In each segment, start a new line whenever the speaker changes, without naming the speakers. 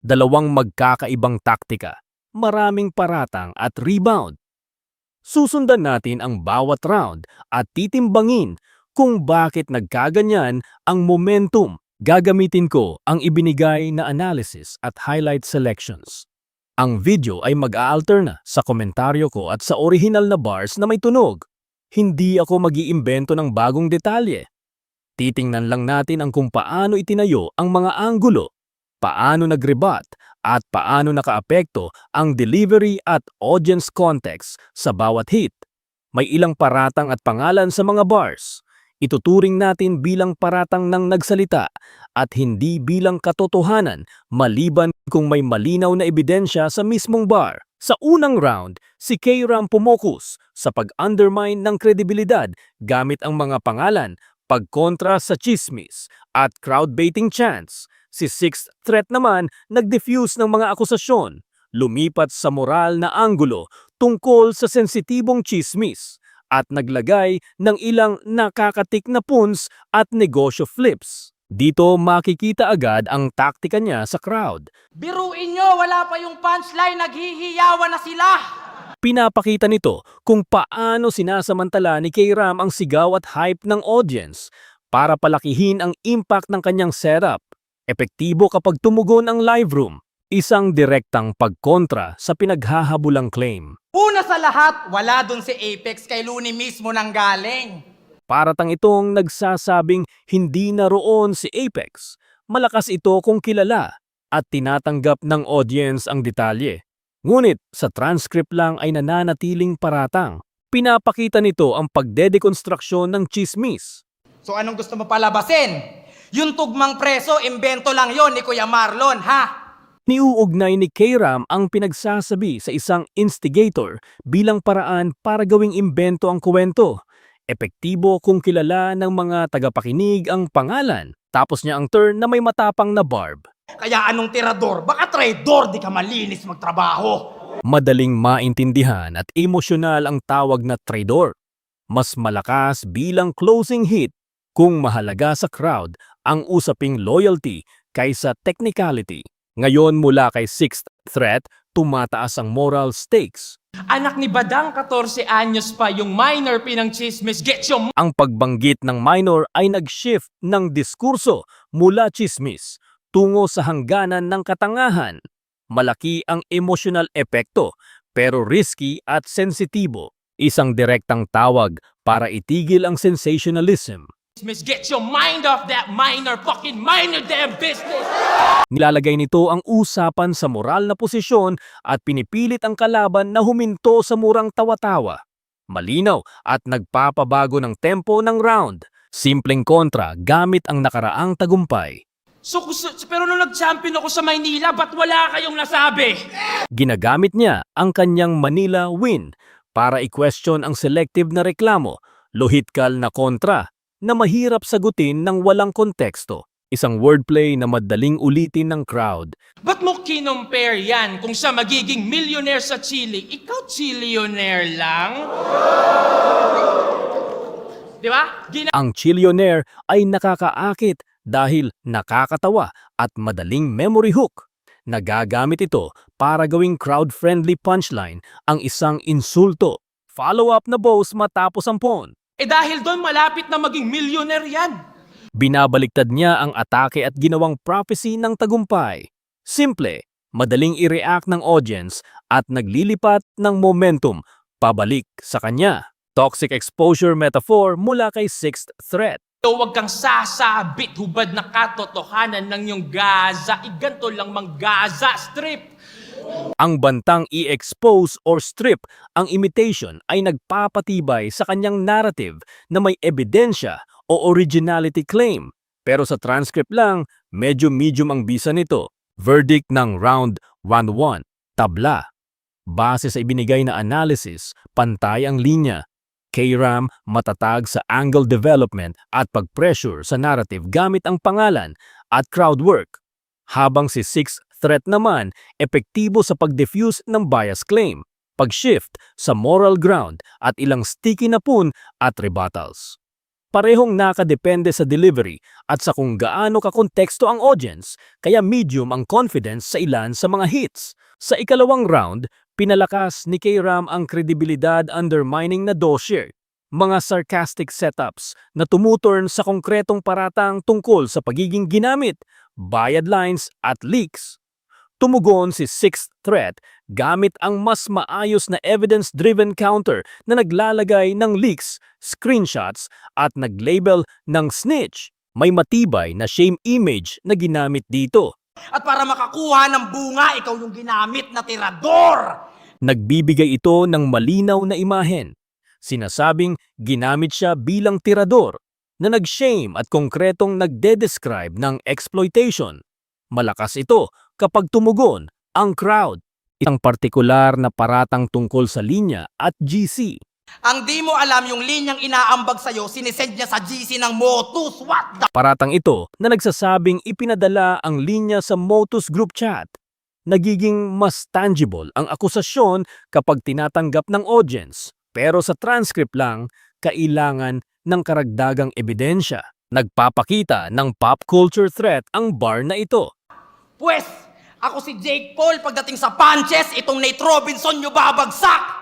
Dalawang magkakaibang taktika, maraming paratang at rebound. Susundan natin ang bawat round at titimbangin kung bakit nagkaganyan ang momentum. Gagamitin ko ang ibinigay na analysis at highlight selections. Ang video ay mag-aalterna sa komentaryo ko at sa orihinal na bars na may tunog. Hindi ako mag-iimbento ng bagong detalye. Titingnan lang natin ang kung paano itinayo ang mga anggulo, paano nag-rebut, at paano nakaapekto ang delivery at audience context sa bawat hit. May ilang paratang at pangalan sa mga bars. Ituturing natin bilang paratang ng nagsalita at hindi bilang katotohanan maliban kung may malinaw na ebidensya sa mismong bar. Sa unang round, si K-Ram pumokus sa pag-undermine ng kredibilidad gamit ang mga pangalan, pagkontra sa chismis at crowd-baiting chants. Si Sixth Threat naman nag-diffuse ng mga akusasyon, lumipat sa moral na anggulo tungkol sa sensitibong chismis at naglagay ng ilang nakakatik na puns at negosyo flips. Dito makikita agad ang taktika niya sa crowd.
Biruin nyo, wala pa yung punchline, naghihiyawan na sila!
Pinapakita nito kung paano sinasamantala ni K-Ram ang sigaw at hype ng audience para palakihin ang impact ng kanyang setup. Epektibo kapag tumugon ang live room, isang direktang pagkontra sa pinaghahabulang claim.
Una sa lahat, wala dun si Apex, kay Looney mismo nang galing.
Paratang itong nagsasabing hindi naroon si Apex. Malakas ito kung kilala at tinatanggap ng audience ang detalye. Ngunit sa transcript lang ay nananatiling paratang. Pinapakita nito ang pagdedekonstruksyon ng chismis.
So anong gusto mo palabasin? Yung tugmang preso, imbento lang yon ni Kuya Marlon, ha?
Niuugnay ni K-Ram ang pinagsasabi sa isang instigator bilang paraan para gawing imbento ang kwento. Epektibo kung kilala ng mga tagapakinig ang pangalan, tapos niya ang turn na may matapang na barb.
Kaya anong tirador? Baka traidor, di ka malinis magtrabaho.
Madaling maintindihan at emosyonal ang tawag na traidor. Mas malakas bilang closing hit kung mahalaga sa crowd ang usaping loyalty kaysa technicality. Ngayon mula kay Sixth Threat, tumataas ang moral stakes.
Anak ni Badang, 14 anyos pa, yung minor pinang chismis, get yung...
Ang pagbanggit ng minor ay nag-shift ng diskurso mula chismis tungo sa hangganan ng katangahan. Malaki ang emotional epekto pero risky at sensitibo. Isang direktang tawag para itigil ang sensationalism.
Get your mind off that minor, fucking minor damn business!
Nilalagay nito ang usapan sa moral na posisyon at pinipilit ang kalaban na huminto sa murang tawa-tawa. Malinaw at nagpapabago ng tempo ng round. Simpleng kontra gamit ang nakaraang tagumpay.
Pero nung nag-champion ako sa Maynila, ba't wala kayong nasabi?
Ginagamit niya ang kanyang Manila win para i-question ang selective na reklamo, lohitkal na kontra na mahirap sagutin ng walang konteksto. Isang wordplay na madaling ulitin ng crowd.
Ba't mo kinompare yan kung siya magiging millionaire sa Chile, ikaw chillionaire lang? Di ba?
Ang chillionaire ay nakakaakit dahil nakakatawa at madaling memory hook. Nagagamit ito para gawing crowd-friendly punchline ang isang insulto. Follow-up na boss matapos ang pawn.
Dahil doon malapit na maging millionaire yan.
Binabaliktad niya ang atake at ginawang prophecy ng tagumpay. Simple, madaling i-react ng audience at naglilipat ng momentum pabalik sa kanya. Toxic exposure metaphor mula kay Sixth Threat.
Huwag kang sasabit, hubad na katotohanan ng iyong Gaza. Iganto lang mang Gaza strip.
Ang bantang i-expose or strip ang imitation ay nagpapatibay sa kanyang narrative na may ebidensya o originality claim. Pero sa transcript lang, medyo medium ang bisa nito. Verdict ng round 1-1, tabla. Base sa ibinigay na analysis, pantay ang linya. K-Ram matatag sa angle development at pag-pressure sa narrative gamit ang pangalan at crowd work. Habang si Sixth Threat naman, epektibo sa pag-diffuse ng bias claim, pag-shift sa moral ground at ilang sticky na pun at rebuttals. Parehong nakadepende sa delivery at sa kung gaano kakonteksto ang audience, kaya medium ang confidence sa ilan sa mga hits. Sa ikalawang round, pinalakas ni K-Ram ang kredibilidad undermining na dossier. Mga sarcastic setups na tumuturn sa konkretong paratang tungkol sa pagiging ginamit, bayad lines at leaks. Tumugon si Sixth Threat gamit ang mas maayos na evidence-driven counter na naglalagay ng leaks, screenshots at naglabel ng snitch. May matibay na shame image na ginamit dito.
At para makakuha ng bunga, ikaw yung ginamit na tirador!
Nagbibigay ito ng malinaw na imahen. Sinasabing ginamit siya bilang tirador na nag-shame at konkretong nagde-describe ng exploitation. Malakas ito kapag tumugon ang crowd. Isang partikular na paratang tungkol sa linya at GC.
Ang di mo alam yung linyang inaambag sa'yo, sinisend niya sa GC ng Motus. What the...
Paratang ito na nagsasabing ipinadala ang linya sa Motus group chat. Nagiging mas tangible ang akusasyon kapag tinatanggap ng audience. Pero sa transcript lang, kailangan ng karagdagang ebidensya. Nagpapakita ng pop culture threat ang bar na ito.
Pwes, ako si Jake Paul. Pagdating sa punches, itong Nate Robinson nyo babagsak!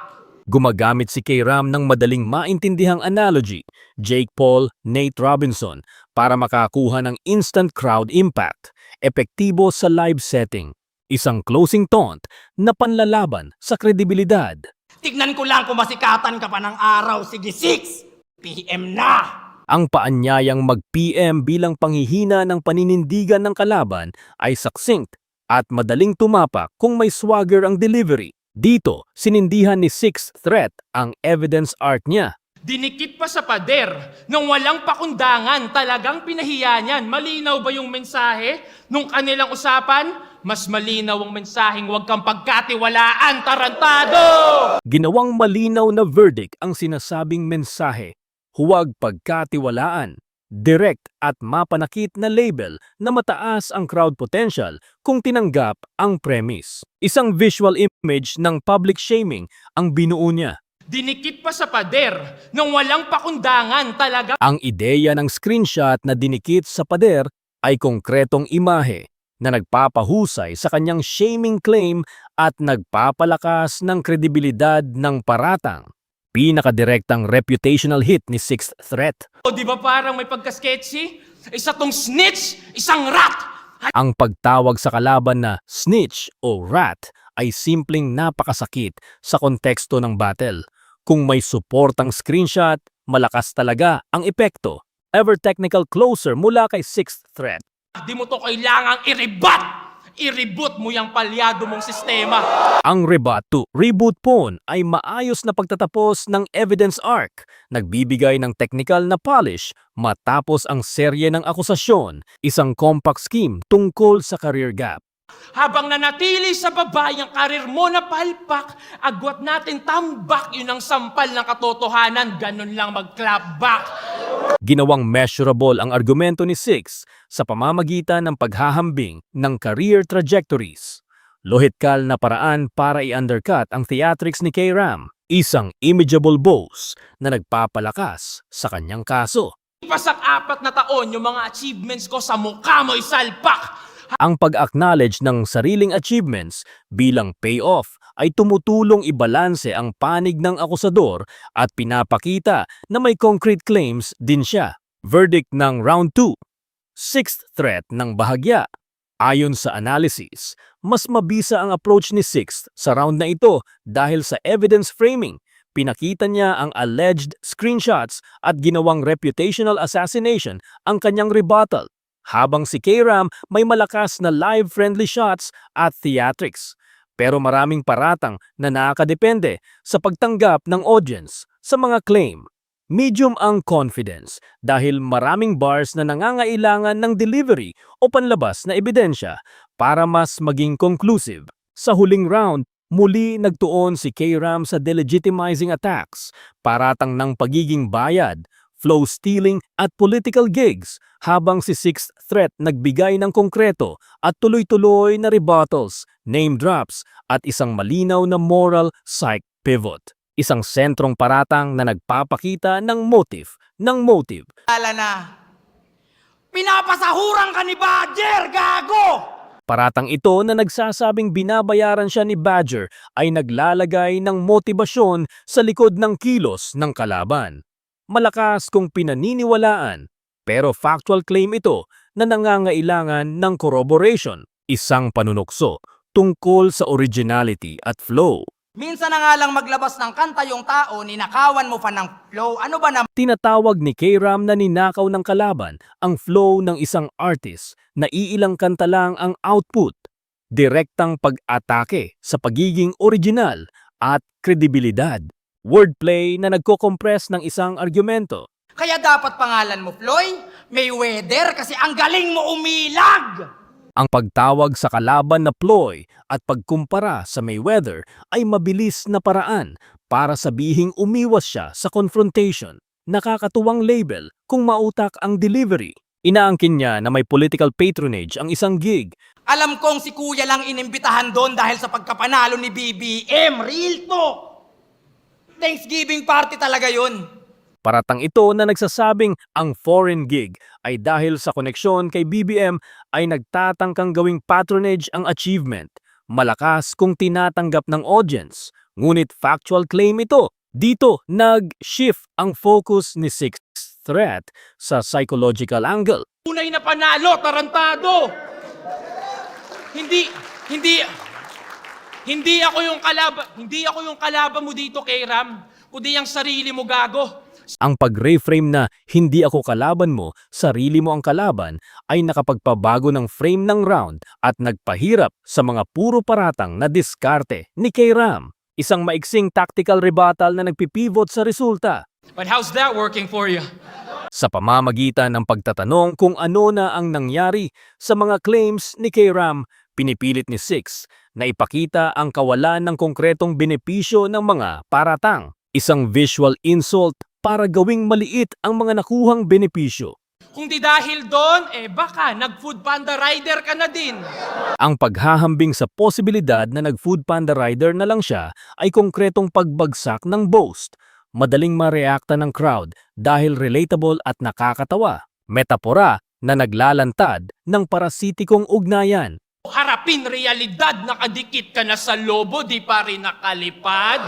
Gumagamit si K-Ram ng madaling maintindihang analogy, Jake Paul, Nate Robinson, para makakuha ng instant crowd impact, epektibo sa live setting. Isang closing taunt na panlalaban sa kredibilidad.
Tignan ko lang kung masikatan ka pa ng araw. Sige, 6 PM na!
Ang paanyayang mag-PM bilang panghihina ng paninindigan ng kalaban ay succinct at madaling tumapak kung may swagger ang delivery. Dito, sinindihan ni Sixth Threat ang evidence art niya.
Dinikit pa sa pader nang walang pakundangan, talagang pinahiya niyan. Malinaw ba yung mensahe nung kanilang usapan? Mas malinaw ang mensaheng huwag kang pagkatiwalaan, tarantado!
Ginawang malinaw na verdict ang sinasabing mensahe. Huwag pagkatiwalaan. Direct at mapanakit na label na mataas ang crowd potential kung tinanggap ang premise. Isang visual image ng public shaming ang binuo niya.
Dinikit pa sa pader nang walang pakundangan, talaga.
Ang ideya ng screenshot na dinikit sa pader ay konkretong imahe na nagpapahusay sa kanyang shaming claim at nagpapalakas ng kredibilidad ng paratang. Pinakadirektang reputational hit ni Sixth Threat.
O di ba parang may pagka-sketchy? Isa tong snitch, isang rat!
Ang pagtawag sa kalaban na snitch o rat ay simpleng napakasakit sa konteksto ng battle. Kung may suportang screenshot, malakas talaga ang epekto. Ever technical closer mula kay Sixth Threat.
Di mo to kailangang i-rebut! I-reboot mo yung palyado mong sistema.
Ang rebut to reboot pawn ay maayos na pagtatapos ng evidence arc, nagbibigay ng technical na polish matapos ang serye ng akusasyon, isang compact scheme tungkol sa career gap.
Habang nanatili sa babae ang karir mo na palpak, agwat natin tambak, yun ang sampal ng katotohanan, ganun lang mag-clap back.
Ginawang measurable ang argumento ni Six sa pamamagitan ng paghahambing ng career trajectories. Lohitkal na paraan para i-undercut ang theatrics ni K-Ram, isang imageable boast na nagpapalakas sa kanyang kaso.
Pasak 4 na taon yung mga achievements ko sa mukha mo isalpak.
Ang pag-acknowledge ng sariling achievements bilang payoff ay tumutulong ibalanse ang panig ng akusador at pinapakita na may concrete claims din siya. Verdict ng Round 2. Sixth Threat ng bahagya. Ayon sa analysis, mas mabisa ang approach ni Sixth sa round na ito dahil sa evidence framing. Pinakita niya ang alleged screenshots at ginawang reputational assassination ang kanyang rebuttal. Habang si K-Ram may malakas na live-friendly shots at theatrics. Pero maraming paratang na nakakadepende sa pagtanggap ng audience sa mga claim. Medium ang confidence dahil maraming bars na nangangailangan ng delivery o panlabas na ebidensya para mas maging conclusive. Sa huling round, muli nagtuon si K-Ram sa delegitimizing attacks, paratang ng pagiging bayad, flow stealing at political gigs, habang si Sixth Threat nagbigay ng konkreto at tuloy-tuloy na rebuttals, name drops at isang malinaw na moral psych pivot. Isang sentrong paratang na nagpapakita ng motive.
Lala na, pinapasahuran ka ni Badger, gago!
Paratang ito na nagsasabing binabayaran siya ni Badger ay naglalagay ng motibasyon sa likod ng kilos ng kalaban. Malakas kung pinaniniwalaan, pero factual claim ito na nangangailangan ng corroboration, isang panunukso tungkol sa originality at flow.
Minsan na nga lang maglabas ng kanta yung tao, ninakawan mo pa ng flow. Ano ba naman?
Tinatawag ni K-Ram na ninakaw ng kalaban ang flow ng isang artist na iilang kanta lang ang output, direktang pag-atake sa pagiging original at kredibilidad. Wordplay na nagko-compress ng isang argumento.
Kaya dapat pangalan mo, Floy, Mayweather, kasi ang galing mo umilag!
Ang pagtawag sa kalaban na ploy at pagkumpara sa Mayweather ay mabilis na paraan para sabihing umiwas siya sa confrontation. Nakakatuwang label kung mautak ang delivery. Inaangkin niya na may political patronage ang isang gig.
Alam kong si Kuya lang inimbitahan doon dahil sa pagkapanalo ni BBM. Real talk! Thanksgiving party talaga yun.
Paratang ito na nagsasabing ang foreign gig ay dahil sa koneksyon kay BBM ay nagtatangkang gawing patronage ang achievement. Malakas kung tinatanggap ng audience, ngunit factual claim ito. Dito nag-shift ang focus ni Sixth Threat sa psychological angle.
Tunay na panalo, tarantado! Hindi ako yung kalaban mo dito, K-Ram, kundi ang sarili mo, gago.
Ang pag-reframe na hindi ako kalaban mo, sarili mo ang kalaban ay nakapagpabago ng frame ng round at nagpahirap sa mga puro paratang na diskarte ni K-Ram. Isang maiksing tactical rebuttal na nagpipivot sa resulta.
But how's that working for you?
Sa pamamagitan ng pagtatanong kung ano na ang nangyari sa mga claims ni K-Ram, pinipilit ni Six na ipakita ang kawalan ng konkretong benepisyo ng mga paratang. Isang visual insult para gawing maliit ang mga nakuhang benepisyo.
Kung di dahil doon, baka nag-food panda rider ka na din.
Ang paghahambing sa posibilidad na nag-food panda rider na lang siya ay konkretong pagbagsak ng boast. Madaling mareakta ng crowd dahil relatable at nakakatawa. Metapora na naglalantad ng parasitikong ugnayan.
Harapin realidad, nakadikit ka na sa lobo, di pa rin nakalipad.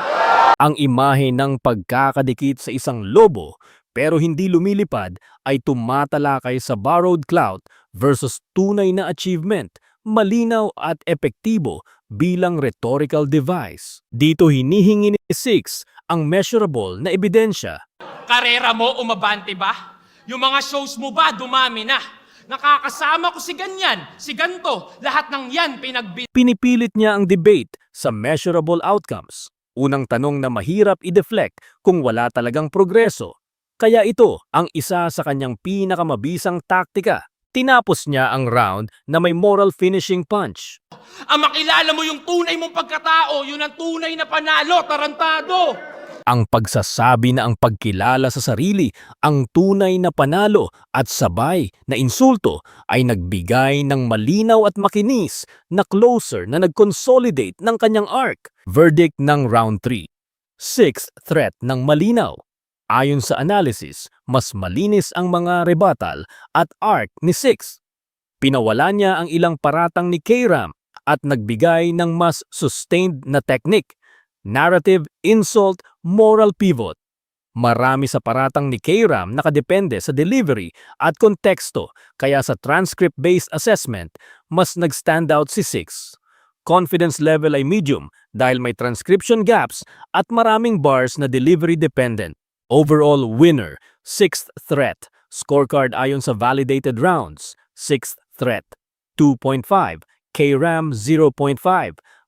Ang imahe ng pagkakadikit sa isang lobo pero hindi lumilipad ay tumatalakay sa borrowed clout versus tunay na achievement, malinaw at epektibo bilang rhetorical device. Dito hinihingi ni Six ang measurable na ebidensya.
Karera mo, umabante ba? Yung mga shows mo ba, dumami na? Nakakasama ko si ganyan, si ganto, lahat ng yan
Pinipilit niya ang debate sa measurable outcomes. Unang tanong na mahirap i-deflect kung wala talagang progreso. Kaya ito ang isa sa kanyang pinakamabisang taktika. Tinapos niya ang round na may moral finishing punch.
Ang makilala mo yung tunay mong pagkatao, yun ang tunay na panalo, tarantado!
Ang pagsasabi na ang pagkilala sa sarili ang tunay na panalo at sabay na insulto ay nagbigay ng malinaw at makinis na closer na nag-consolidate ng kanyang arc. Verdict ng round 3. Sixth threat ng malinaw. Ayon sa analysis, mas malinis ang mga rebuttal at arc ni Six. Pinawala niya ang ilang paratang ni K-Ram at nagbigay ng mas sustained na technique. Narrative, insult, moral pivot. Marami sa paratang ni K-Ram nakadepende sa delivery at konteksto, kaya sa transcript-based assessment, mas nag-stand out si Six. Confidence level ay medium dahil may transcription gaps at maraming bars na delivery dependent. Overall winner, Sixth threat. Scorecard ayon sa validated rounds, Sixth threat, 2.5, K-Ram 0.5.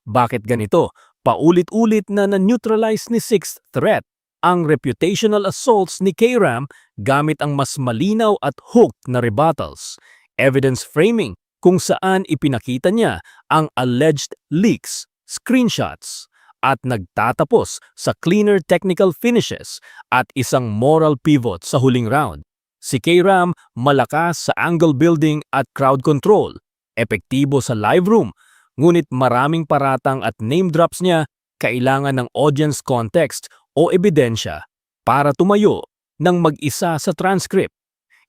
Bakit ganito? Paulit-ulit na na-neutralize ni Sixth threat ang reputational assaults ni K-Ram gamit ang mas malinaw at hooked na rebuttals. Evidence framing kung saan ipinakita niya ang alleged leaks, screenshots, at nagtatapos sa cleaner technical finishes at isang moral pivot sa huling round. Si K-Ram malakas sa angle building at crowd control, epektibo sa live room, ngunit maraming paratang at name drops niya kailangan ng audience context o ebidensya para tumayo ng mag-isa sa transcript.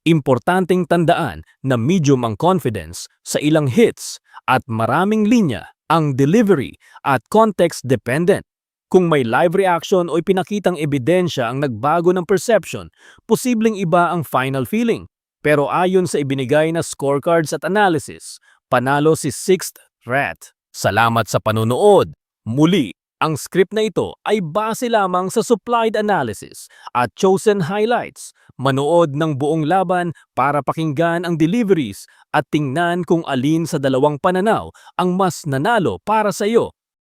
Importanteng tandaan na medium ang confidence sa ilang hits at maraming linya ang delivery at context dependent. Kung may live reaction o ipinakitang ebidensya ang nagbago ng perception, posibleng iba ang final feeling. Pero ayon sa ibinigay na scorecards at analysis, panalo si Sixth Rat. Salamat sa panonood. Muli, ang script na ito ay base lamang sa supplied analysis at chosen highlights. Manood ng buong laban para pakinggan ang deliveries at tingnan kung alin sa dalawang pananaw ang mas nanalo para sa iyo.